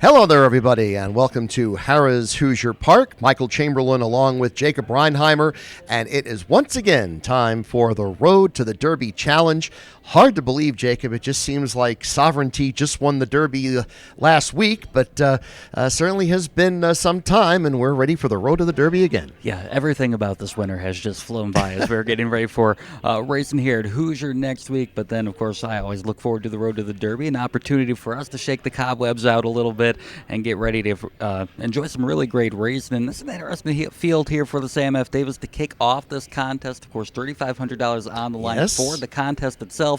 Hello there, everybody, and welcome to Harrah's Hoosier Park. Michael Chamberlain along with Jacob Reinheimer, and it is once again time for the Road to the Derby Challenge. Hard to believe, Jacob. It just seems like Sovereignty just won the Derby last week, but certainly has been some time, and we're ready for the Road to the Derby again. Yeah, everything about this winter has just flown by as we're getting ready for racing here at Hoosier next week. But then, of course, I always look forward to the Road to the Derby, an opportunity for us to shake the cobwebs out a little bit and get ready to enjoy some really great racing. And this is an interesting field here for the Sam F. Davis to kick off this contest. Of course, $3,500 on the line for the contest itself.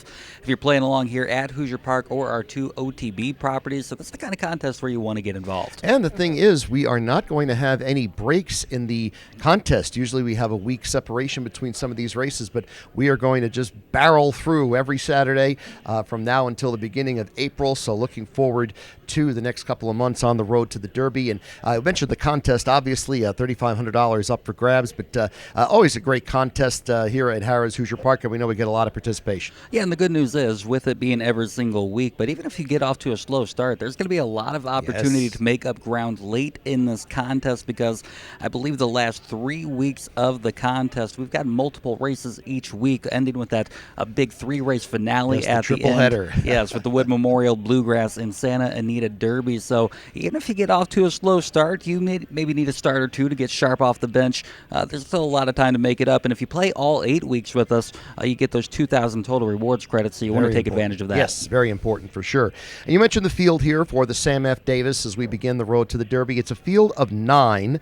If you're playing along here at Hoosier Park or our two OTB properties, so that's the kind of contest where you want to get involved. And the thing is, we are not going to have any breaks in the contest. Usually we have a week separation between some of these races, but we are going to just barrel through every Saturday from now until the beginning of April. So looking forward to the next couple of months on the Road to the Derby. And I mentioned the contest, obviously $3,500 up for grabs, but always a great contest here at Harrah's Hoosier Park, and we know we get a lot of participation. Yeah, and the good news is, with it being every single week, but even if you get off to a slow start, there's going to be a lot of opportunity to make up ground late in this contest, because I believe the last 3 weeks of the contest, we've got multiple races each week, ending with that big 3-race finale at the end. Header. Yes, with the Wood Memorial Bluegrass and Santa Anita Derby. So even if you get off to a slow start, you maybe need a start or two to get sharp off the bench. There's still a lot of time to make it up, and if you play all 8 weeks with us, you get those 2,000 total rewards credits, so you want to take advantage of that. Yes, very important for sure. And you mentioned the field here for the Sam F. Davis as we begin the Road to the Derby. It's a field of 9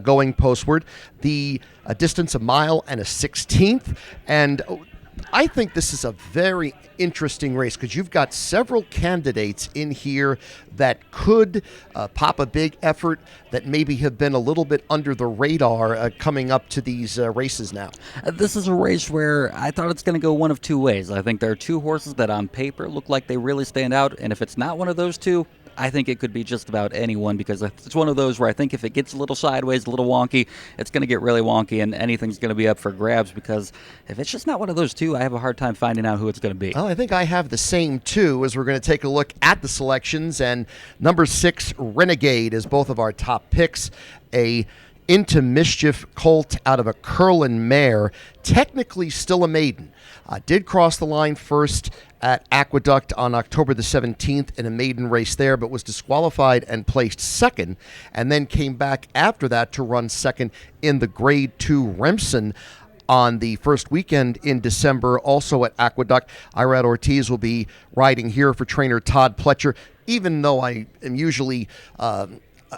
going postward. The distance, a mile and a 16th, and I think this is a very interesting race because you've got several candidates in here that could pop a big effort that maybe have been a little bit under the radar coming up to these races now. This is a race where I thought it's going to go one of two ways. I think there are 2 horses that on paper look like they really stand out, and if it's not one of those 2, I think it could be just about anyone, because it's one of those where I think if it gets a little sideways, a little wonky, it's going to get really wonky, and anything's going to be up for grabs, because if it's just not one of those 2, I have a hard time finding out who it's going to be. Well, I think I have the same 2 as we're going to take a look at the selections, and number 6, Renegade, is both of our top picks. A Into Mischief colt out of a Curlin mare, technically still a maiden. Did cross the line first at Aqueduct on October the 17th in a maiden race there, but was disqualified and placed second, and then came back after that to run second in the Grade 2 Remsen on the first weekend in December, also at Aqueduct. Irad Ortiz will be riding here for trainer Todd Pletcher, even though I am usually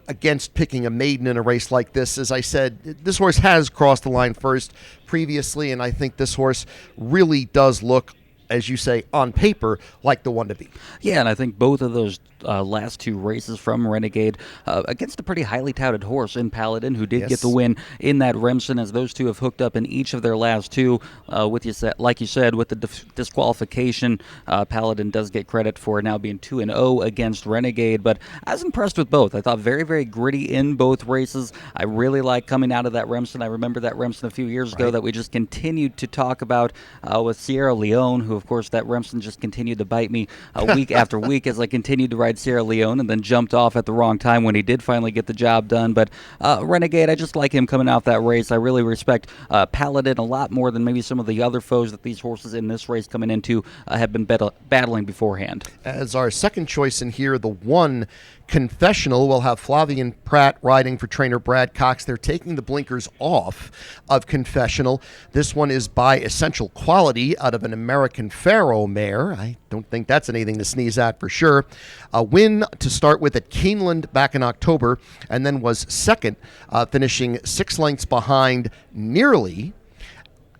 against picking a maiden in a race like this. As I said, this horse has crossed the line first previously, and I think this horse really does look, as you say, on paper, like the one to beat. Yeah, and I think both of those last 2 races from Renegade against a pretty highly touted horse in Paladin, who did get the win in that Remsen, as those 2 have hooked up in each of their last 2. Like you said, with the disqualification, Paladin does get credit for now being 2-0 against Renegade, but I was impressed with both. I thought very, very gritty in both races. I really like coming out of that Remsen. I remember that Remsen a few years ago that we just continued to talk about with Sierra Leone, who, of course, that Remsen just continued to bite me week after week as I continued to ride Sierra Leone, and then jumped off at the wrong time when he did finally get the job done. But Renegade, I just like him coming out that race. I really respect Paladin a lot more than maybe some of the other foes that these horses in this race coming into have been battling beforehand. As our second choice in here, the 1, Confessional, will have Flavian Pratt riding for trainer Brad Cox. They're taking the blinkers off of Confessional. This one is by Essential Quality out of an American Pharaoh mare. I don't think that's anything to sneeze at for sure. A win to start with at Keeneland back in October, and then was second, finishing 6 lengths behind Nearly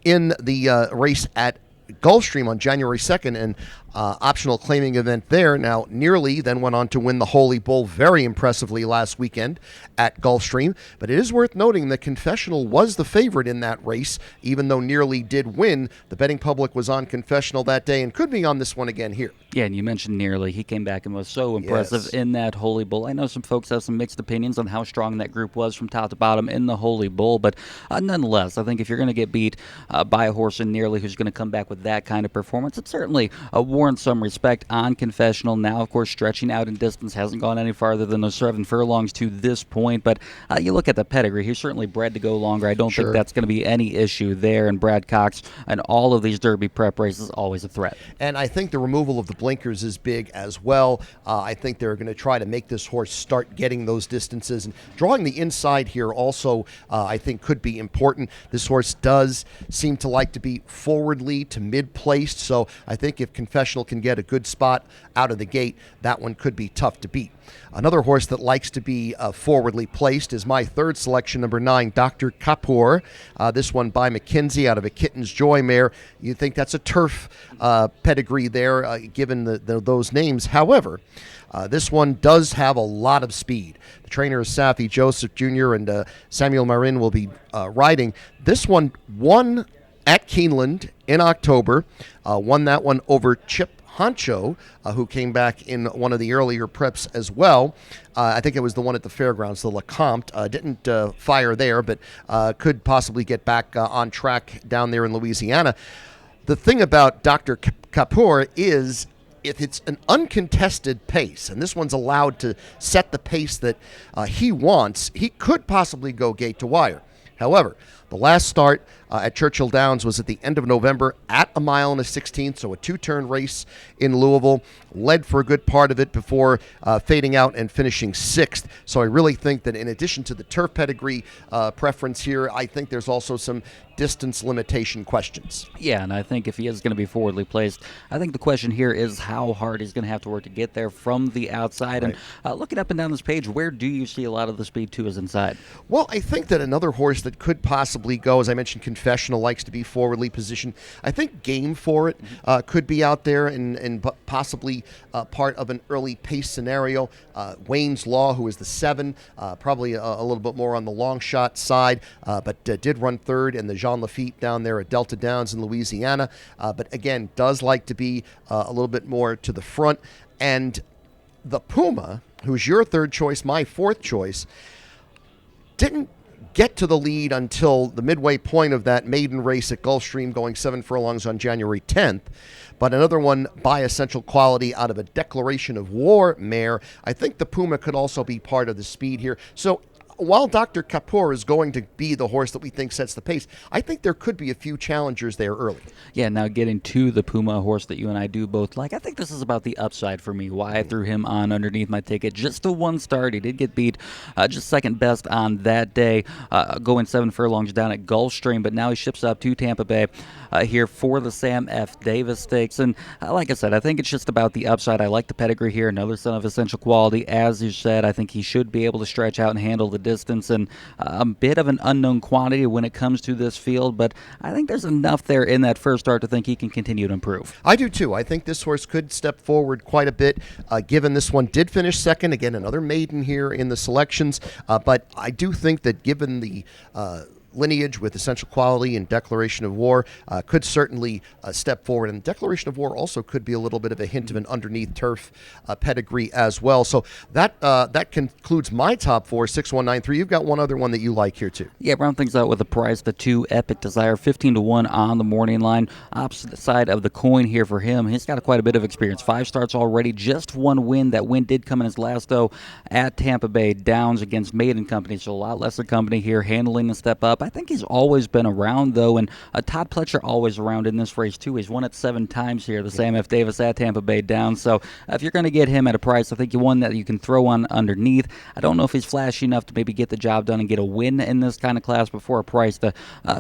in the race at Gulfstream on January 2nd, and optional claiming event there. Now, Nearly then went on to win the Holy Bull very impressively last weekend at Gulfstream, but it is worth noting that Confessional was the favorite in that race, even though Nearly did win. The betting public was on Confessional that day and could be on this one again here. Yeah, and you mentioned Nearly. He came back and was so impressive in that Holy Bull. I know some folks have some mixed opinions on how strong that group was from top to bottom in the Holy Bull, but nonetheless, I think if you're going to get beat by a horse in Nearly who's going to come back with that kind of performance, it certainly warrants warrants some respect on Confessional. Now, of course, stretching out in distance, hasn't gone any farther than those 7 furlongs to this point. But you look at the pedigree, he's certainly bred to go longer. I don't think that's going to be any issue there. And Brad Cox and all of these Derby prep races, always a threat. And I think the removal of the blinkers is big as well. I think they're going to try to make this horse start getting those distances. And drawing the inside here also, I think, could be important. This horse does seem to like to be forwardly to mid-placed, so I think if Confessional can get a good spot out of the gate, that one could be tough to beat. Another horse that likes to be forwardly placed is my third selection, number 9, Dr. Kapoor. This one by McKenzie out of a Kitten's Joy mare. You think that's a turf pedigree there, given those names. However, this one does have a lot of speed. The trainer is Safi Joseph Jr. and Samuel Marin will be riding. This one won at Keeneland in October, won that one over Chip Honcho, who came back in one of the earlier preps as well. I think it was the one at the fairgrounds, the Lecomte. Didn't fire there, but could possibly get back on track down there in Louisiana. The thing about Dr. Kapoor is if it's an uncontested pace, and this one's allowed to set the pace that he wants, he could possibly go gate to wire. However, the last start at Churchill Downs was at the end of November at a mile and a 16th, so a 2-turn race in Louisville. Led for a good part of it before fading out and finishing 6th. So I really think that in addition to the turf pedigree preference here, I think there's also some distance limitation questions. Yeah, and I think if he is going to be forwardly placed, I think the question here is how hard he's going to have to work to get there from the outside. Right. And looking up and down this page, where do you see a lot of the speed to his inside? Well, I think that another horse that could possibly go, as I mentioned, Confessional likes to be forwardly positioned. I think Game for It could be out there and possibly part of an early pace scenario. Wayne's Law, who is the 7, probably a little bit more on the long shot side, but did run third in the Jean Lafitte down there at Delta Downs in Louisiana. But again, does like to be a little bit more to the front. And the Puma, who's your third choice, my fourth choice, didn't get to the lead until the midway point of that maiden race at Gulfstream, going 7 furlongs on January 10th. But another one by Essential Quality out of a Declaration of War mare. I think the Puma could also be part of the speed here. So while Dr. Kapoor is going to be the horse that we think sets the pace, I think there could be a few challengers there early. Yeah, now getting to the Puma, horse that you and I do both like, I think this is about the upside for me. Why I threw him on underneath my ticket. Just the one start. He did get beat just second best on that day, going 7 furlongs down at Gulfstream, but now he ships up to Tampa Bay here for the Sam F. Davis Stakes. And like I said, I think it's just about the upside. I like the pedigree here. Another son of Essential Quality. As you said, I think he should be able to stretch out and handle the distance, and a bit of an unknown quantity when it comes to this field, but I think there's enough there in that first start to think he can continue to improve. I do too. I think this horse could step forward quite a bit, given this one did finish second. Again, another maiden here in the selections, but I do think that given the lineage with Essential Quality and Declaration of War, could certainly step forward. And Declaration of War also could be a little bit of a hint of an underneath turf pedigree as well. So that concludes my top 4, 6, 1, 9, 3. You've got one other one that you like here too. Yeah, round things out with a price. The 2, Epic Desire, 15-1 on the morning line. Opposite side of the coin here for him. He's got quite a bit of experience. 5 starts already, just 1 win. That win did come in his last, though, at Tampa Bay Downs against Maiden Company. So a lot lesser company here, handling the step up. I think he's always been around, though, and Todd Pletcher always around in this race, too. He's won it 7 times here, the Sam F. Davis at Tampa Bay Downs. So if you're going to get him at a price, I think you one that you can throw on underneath. I don't know if he's flashy enough to maybe get the job done and get a win in this kind of class before a price to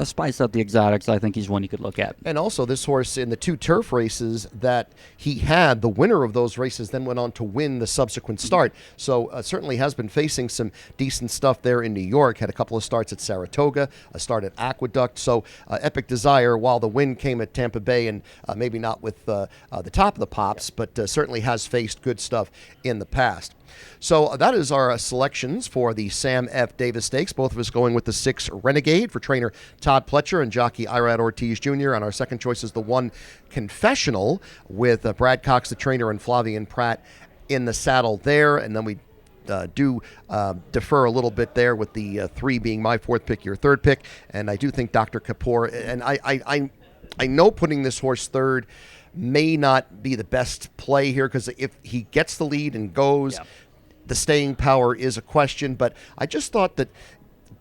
spice up the exotics. I think he's one you could look at. And also this horse in the 2 turf races that he had, the winner of those races then went on to win the subsequent start. So certainly has been facing some decent stuff there in New York. Had a couple of starts at Saratoga, a start at Aqueduct. So Epic Desire, while the win came at Tampa Bay and maybe not with the top of the pops, but certainly has faced good stuff in the past. So that is our selections for the Sam F. Davis Stakes. Both of us going with the 6 Renegade for trainer Todd Pletcher and jockey Irad Ortiz Jr. And our second choice is the 1 Confessional with Brad Cox, the trainer, and Flavian Pratt in the saddle there. And then we defer a little bit there with the 3 being my 4th pick, your 3rd pick. And I do think Dr. Kapoor, and I know putting this horse 3rd may not be the best play here, because if he gets the lead and goes, the staying power is a question. But I just thought that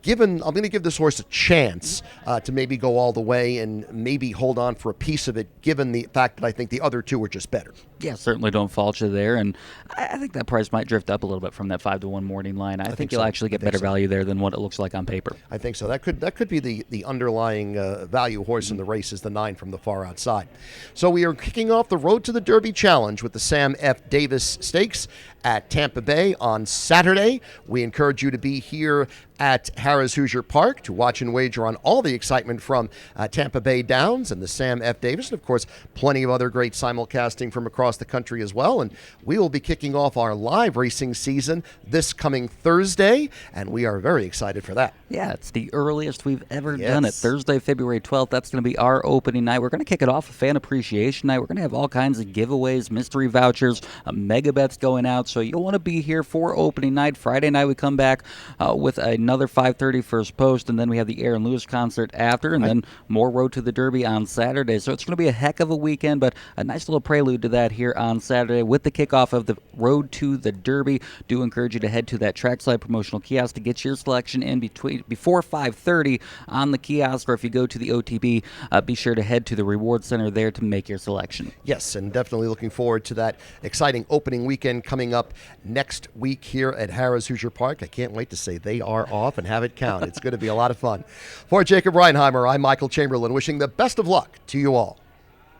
I'm going to give this horse a chance to maybe go all the way and maybe hold on for a piece of it, given the fact that I think the other two were just better. Yeah, certainly don't fault you there, and I think that price might drift up a little bit from that 5-1 morning line. I think you'll actually get better value there than what it looks like on paper. I think so. That could be the underlying value horse in the race, is the 9 from the far outside. So we are kicking off the Road to the Derby Challenge with the Sam F. Davis Stakes at Tampa Bay on Saturday. We encourage you to be here at Harrah's Hoosier Park to watch and wager on all the excitement from Tampa Bay Downs and the Sam F. Davis, and of course plenty of other great simulcasting from across the country as well. And we will be kicking off our live racing season this coming Thursday, and we are very excited for that. Yeah, it's the earliest we've ever done it. Thursday, February 12th. That's going to be our opening night. We're going to kick it off with Fan Appreciation Night. We're going to have all kinds of giveaways, mystery vouchers, mega bets going out. So you'll want to be here for opening night. Friday night we come back with another 5:30 first post, and then we have the Aaron Lewis concert after, and then more Road to the Derby on Saturday. So it's going to be a heck of a weekend, but a nice little prelude to that here on Saturday with the kickoff of the Road to the Derby. Do encourage you to head to that trackside promotional kiosk to get your selection in before 5:30 on the kiosk, or if you go to the OTB, be sure to head to the Reward Center there to make your selection. Yes, and definitely looking forward to that exciting opening weekend coming up next week here at Harrah's Hoosier Park. I can't wait to say they are off and have it count. It's going to be a lot of fun. For Jacob Reinheimer, I'm Michael Chamberlain, wishing the best of luck to you all.